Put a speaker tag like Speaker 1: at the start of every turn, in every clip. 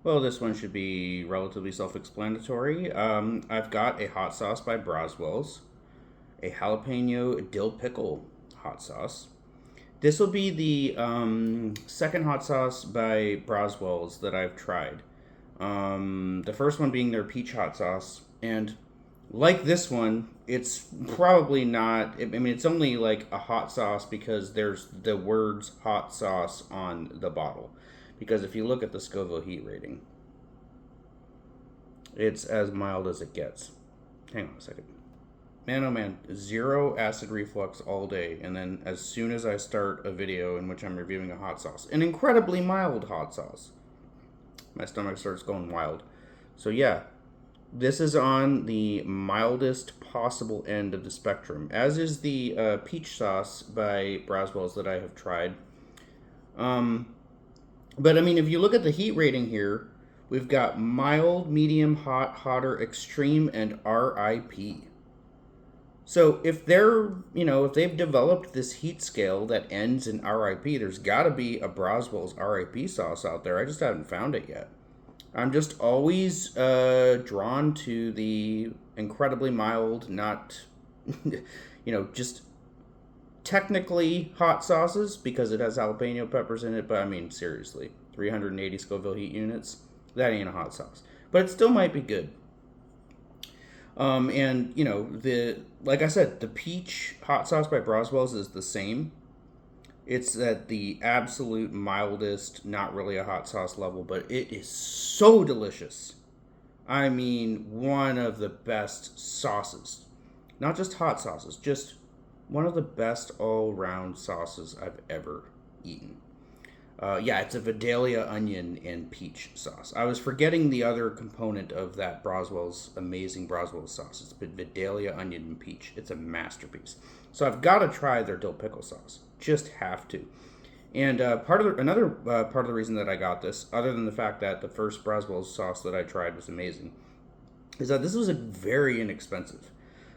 Speaker 1: Well, this one should be relatively self-explanatory. I've got a hot sauce by Braswell's, a jalapeno dill pickle hot sauce. This will be the second hot sauce by Braswell's that I've tried. The first one being their peach hot sauce, and like this one, it's probably not. I mean, it's only like a hot sauce because there's the words "hot sauce" on the bottle. Because if you look at the Scoville heat rating, it's as mild as it gets. Hang on a second. Man, oh man, zero acid reflux all day, and then as soon as I start a video in which I'm reviewing a hot sauce, an incredibly mild hot sauce, my stomach starts going wild. So yeah, this is on the mildest possible end of the spectrum, as is the peach sauce by Braswell's that I have tried. Um, but I mean, if you look at the heat rating here, we've got mild, medium, hot, hotter, extreme, and RIP. So if they've developed this heat scale that ends in RIP, there's got to be a Braswell's RIP sauce out there. I just haven't found it yet. I'm just always drawn to the incredibly mild, not, just technically hot sauces because it has jalapeno peppers in it. But I mean, seriously, 380 Scoville heat units, that ain't a hot sauce. But it still might be good. And the like I said, the peach hot sauce by Braswell's is the same. It's at the absolute mildest, not really a hot sauce level, but it is so delicious. I mean, one of the best sauces. Not just hot sauces, just one of the best all round sauces I've ever eaten. Yeah, it's a Vidalia onion and peach sauce. I was forgetting the other component of that Braswell's amazing Braswell's sauce. It's Vidalia onion and peach. It's a masterpiece. So I've got to try their dill pickle sauce. Just have to. And another part of the reason that I got this, other than the fact that the first Braswell's sauce that I tried was amazing, is that this was a very inexpensive.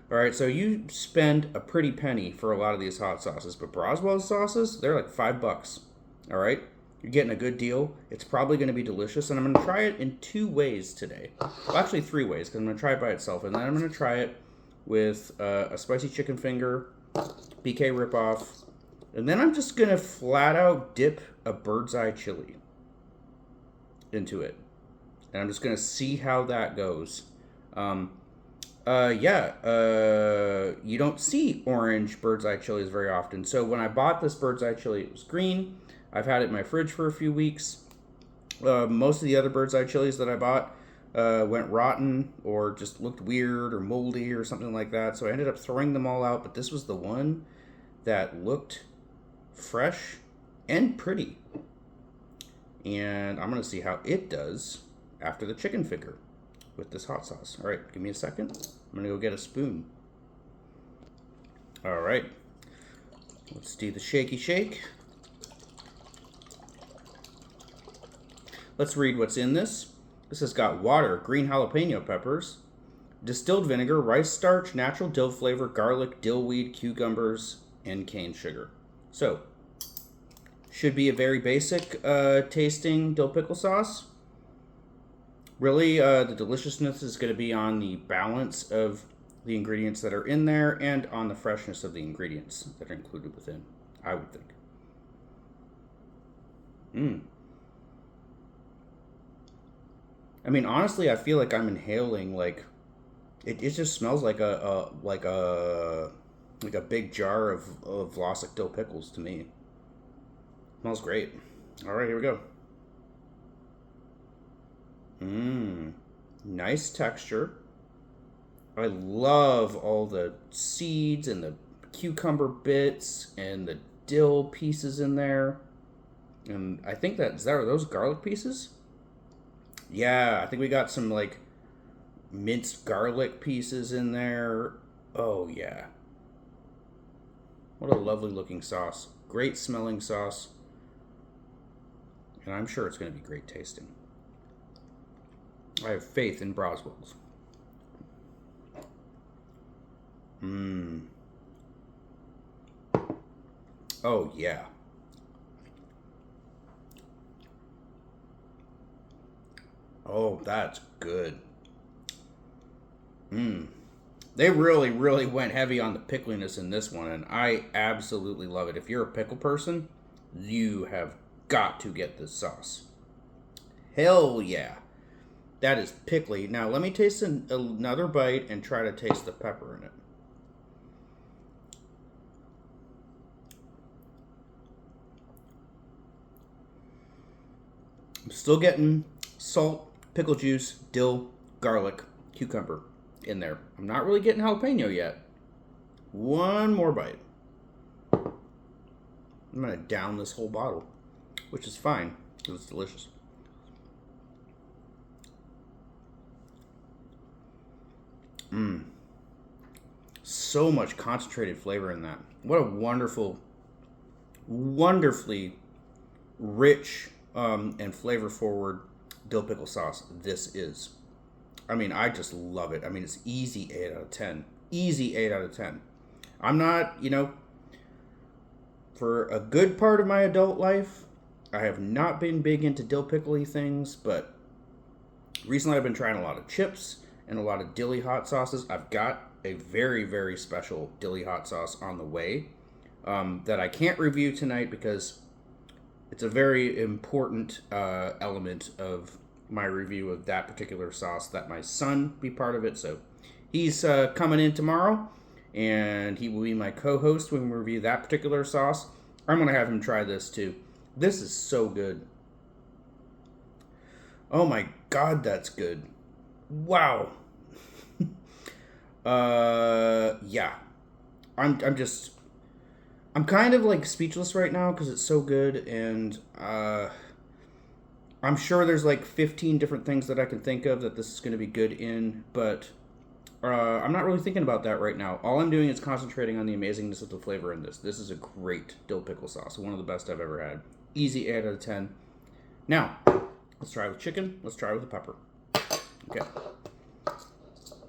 Speaker 1: All right, so you spend a pretty penny for a lot of these hot sauces, but Braswell's sauces, they're like $5. All right, you're getting a good deal. It's probably going to be delicious, and I'm going to try it in two ways today. Well, actually, three ways, because I'm going to try it by itself, and then I'm going to try it with a spicy chicken finger, BK ripoff, and then I'm just going to flat out dip a bird's eye chili into it. And I'm just going to see how that goes. You don't see orange bird's eye chilies very often. So when I bought this bird's eye chili, it was green. I've had it in my fridge for a few weeks. Most of the other bird's eye chilies that I bought went rotten or just looked weird or moldy or something like that. So I ended up throwing them all out. But this was the one that looked fresh and pretty. And I'm going to see how it does after the chicken finger with this hot sauce. All right, give me a second. I'm going to go get a spoon. All right. Let's do the shaky shake. Let's read what's in this. This has got water, green jalapeno peppers, distilled vinegar, rice starch, natural dill flavor, garlic, dill weed, cucumbers, and cane sugar. So, should be a very basic tasting dill pickle sauce. Really, the deliciousness is going to be on the balance of the ingredients that are in there and on the freshness of the ingredients that are included within, I would think. I mean, honestly, I feel like I'm inhaling it just smells like a big jar of Vlasic dill pickles to me. Smells great. All right, here we go. Nice texture. I love all the seeds and the cucumber bits and the dill pieces in there. And I think are those garlic pieces? Yeah, I think we got some minced garlic pieces in there. Oh yeah. What a lovely looking sauce. Great smelling sauce. And I'm sure it's going to be great tasting. I have faith in Braswell's. Oh, yeah. Oh, that's good. They really, really went heavy on the pickliness in this one, and I absolutely love it. If you're a pickle person, you have got to get this sauce. Hell yeah. That is pickly. Now, let me taste another bite and try to taste the pepper in it. I'm still getting salt, pickle juice, dill, garlic, cucumber in there. I'm not really getting jalapeno yet. One more bite. I'm going to down this whole bottle, which is fine because it's delicious. So much concentrated flavor in that. What a wonderful, wonderfully rich and flavor forward dill pickle sauce this is. I mean, I just love it. I mean, it's easy 8 out of 10. Easy 8 out of 10. I'm not, for a good part of my adult life, I have not been big into dill pickly things, but recently I've been trying a lot of chips and a lot of dilly hot sauces. I've got a very, very special dilly hot sauce on the way that I can't review tonight because it's a very important element of my review of that particular sauce, that my son be part of it. So he's coming in tomorrow, and he will be my co-host when we review that particular sauce. I'm going to have him try this too. This is so good. Oh my God, that's good. Wow. Yeah. I'm kind of like speechless right now because it's so good, and I'm sure there's like 15 different things that I can think of that this is going to be good in, but I'm not really thinking about that right now. All I'm doing is concentrating on the amazingness of the flavor in this. This is a great dill pickle sauce, one of the best I've ever had. Easy 8 out of 10. Now, let's try with chicken. Let's try with the pepper. Okay.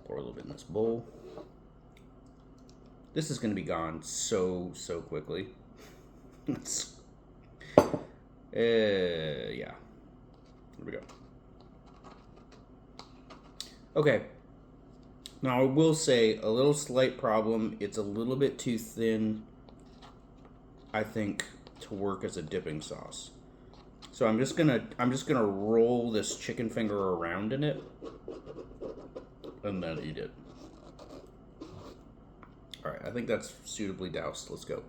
Speaker 1: Pour a little bit in this bowl. This is going to be gone so quickly. Yeah. Here we go. Okay. Now I will say a little slight problem. It's a little bit too thin, I think, to work as a dipping sauce. So I'm just gonna roll this chicken finger around in it and then eat it. All right, I think that's suitably doused. Let's go.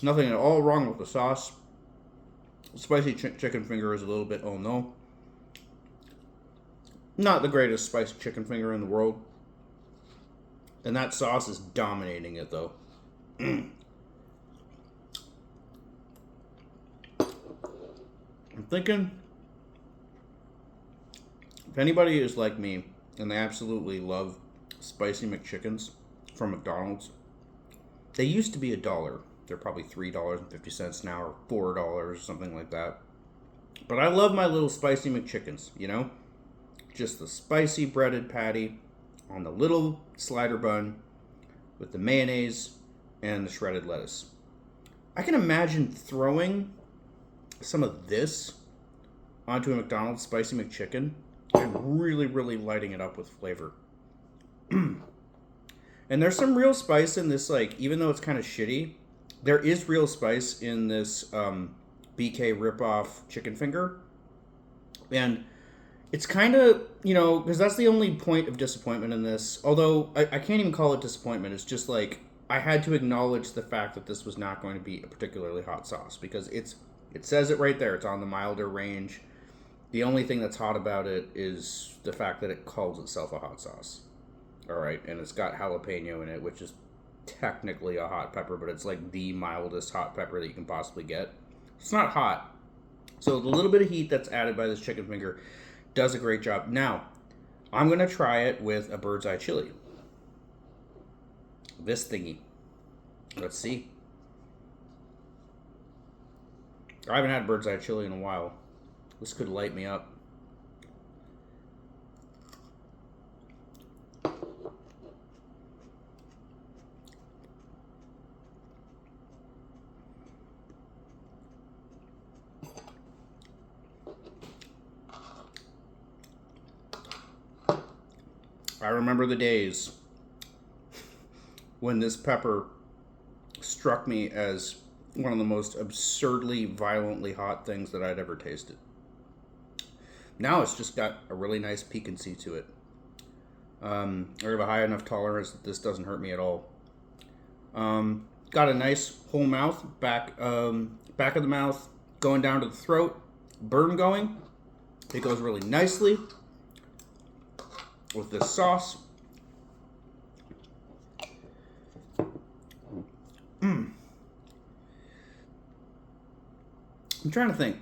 Speaker 1: Nothing at all wrong with the sauce. Spicy chicken finger is a little bit, oh no. Not the greatest spicy chicken finger in the world. And that sauce is dominating it though. I'm thinking, if anybody is like me and they absolutely love spicy McChickens from McDonald's, they used to be $1. They're probably $3.50 now, or $4, something like that. But I love my little spicy McChickens, Just the spicy breaded patty on the little slider bun with the mayonnaise and the shredded lettuce. I can imagine throwing some of this onto a McDonald's spicy McChicken and really, really lighting it up with flavor. And there's some real spice in this, even though it's kind of shitty, there is real spice in this BK ripoff chicken finger. And it's kind of, because that's the only point of disappointment in this. Although, I can't even call it disappointment. It's just I had to acknowledge the fact that this was not going to be a particularly hot sauce. Because it says it right there. It's on the milder range. The only thing that's hot about it is the fact that it calls itself a hot sauce. All right, and it's got jalapeno in it, which is technically a hot pepper, but it's like the mildest hot pepper that you can possibly get. It's not hot. So the little bit of heat that's added by this chicken finger does a great job. Now, I'm going to try it with a bird's eye chili. This thingy. Let's see. I haven't had bird's eye chili in a while. This could light me up. I remember the days when this pepper struck me as one of the most absurdly, violently hot things that I'd ever tasted. Now it's just got a really nice piquancy to it. I have a high enough tolerance that this doesn't hurt me at all. Got a nice whole mouth, back of the mouth, going down to the throat, burn going. It goes really nicely with this sauce. I'm trying to think.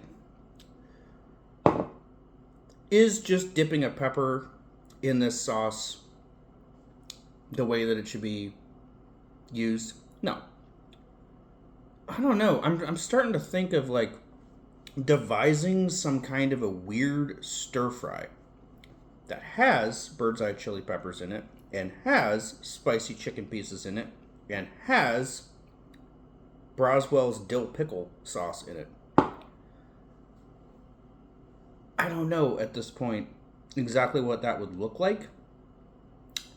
Speaker 1: Is just dipping a pepper in this sauce the way that it should be used? No. I don't know. I'm starting to think of like devising some kind of a weird stir fry that has bird's eye chili peppers in it and has spicy chicken pieces in it and has Braswell's Dill Pickle sauce in it. I don't know at this point exactly what that would look like.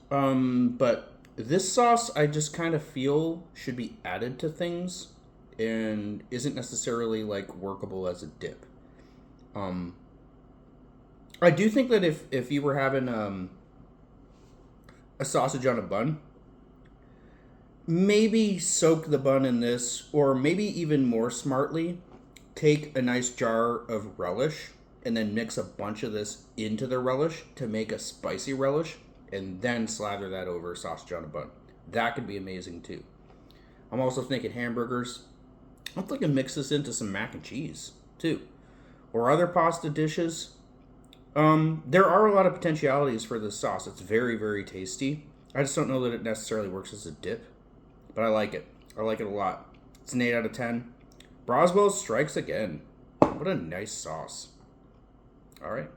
Speaker 1: But this sauce I just kind of feel should be added to things and isn't necessarily like workable as a dip. I do think that if you were having a sausage on a bun, maybe soak the bun in this, or maybe even more smartly, take a nice jar of relish and then mix a bunch of this into the relish to make a spicy relish, and then slather that over a sausage on a bun. That could be amazing too. I'm also thinking hamburgers. I'm thinking mix this into some mac and cheese too, or other pasta dishes. There are a lot of potentialities for this sauce. It's very, very tasty. I just don't know that it necessarily works as a dip, but I like it. I like it a lot. It's an 8 out of 10. Braswell strikes again. What a nice sauce. All right.